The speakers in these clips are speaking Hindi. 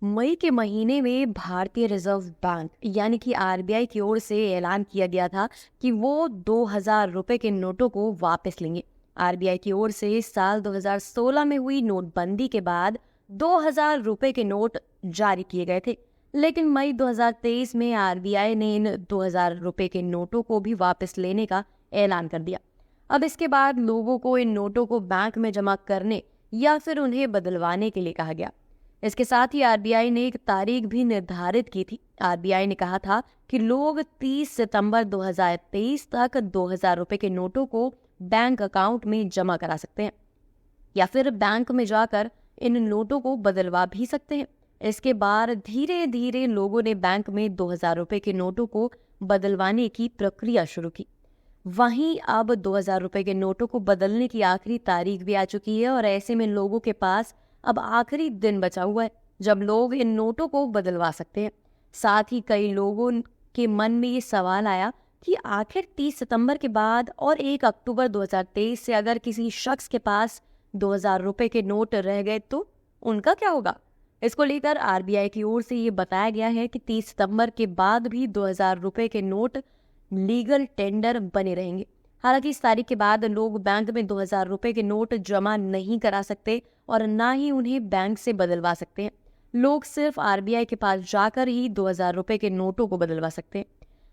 मई के महीने में भारतीय रिजर्व बैंक यानी कि आरबीआई की ओर से ऐलान किया गया था कि वो 2000 रुपए के नोटों को वापस लेंगे। आरबीआई की ओर से साल 2016 में हुई नोटबंदी के बाद 2000 रुपए के नोट जारी किए गए थे, लेकिन मई 2023 में आरबीआई ने इन 2000 रुपए के नोटों को भी वापस लेने का ऐलान कर दिया। अब इसके बाद लोगों को इन नोटों को बैंक में जमा करने या फिर उन्हें बदलवाने के लिए कहा गया। इसके साथ ही आरबीआई ने एक तारीख भी निर्धारित की थी। आरबीआई ने कहा था कि लोग 30 सितंबर 2023 तक 2000 रुपए के नोटों को बैंक अकाउंट में जमा करा सकते हैं या फिर बैंक में जाकर इन नोटों को बदलवा भी सकते हैं। इसके बाद धीरे धीरे लोगों ने बैंक में 2000 रुपए के नोटों को बदलवाने की प्रक्रिया शुरू की। वहीं अब 2000 रुपए के नोटों को बदलने की आखिरी तारीख भी आ चुकी है और ऐसे में लोगों के पास अब आखिरी दिन बचा हुआ है जब लोग इन नोटों को बदलवा सकते हैं। साथ ही कई लोगों के मन में ये सवाल आया कि आखिर 30 सितंबर के बाद और 1 अक्टूबर 2023 से अगर किसी शख्स के पास 2000 रुपए के नोट रह गए तो उनका क्या होगा। इसको लेकर आरबीआई की ओर से ये बताया गया है कि 30 सितंबर के बाद भी 2000 रुपए के नोट लीगल टेंडर बने रहेंगे। हालांकि इस तारीख के बाद लोग बैंक में 2000 रुपए के नोट जमा नहीं करा सकते और ना ही उन्हें बैंक से बदलवा सकते हैं। लोग सिर्फ आरबीआई के पास जाकर ही 2000 रुपए के नोटों को बदलवा सकते हैं।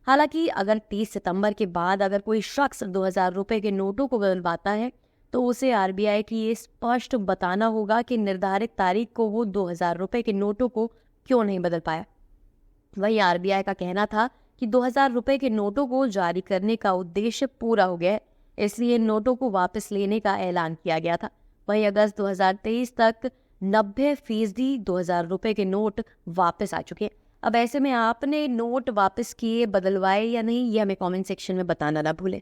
हालांकि अगर 30 सितंबर के बाद अगर कोई शख्स 2000 रुपए के नोटों को बदलवाता है तो उसे आरबीआई की ये स्पष्ट बताना होगा कि निर्धारित तारीख को वो 2000 रुपए के नोटों को क्यों नहीं बदल पाया। वहीं आरबीआई का कहना था कि 2000 रुपए के नोटों को जारी करने का उद्देश्य पूरा हो गया है, इसलिए नोटों को वापस लेने का ऐलान किया गया था। वहीं अगस्त 2023 तक 90% 2000 रुपए के नोट वापस आ चुके हैं। अब ऐसे में आपने नोट वापस किए, बदलवाए या नहीं, ये हमें कमेंट सेक्शन में बताना ना भूलें।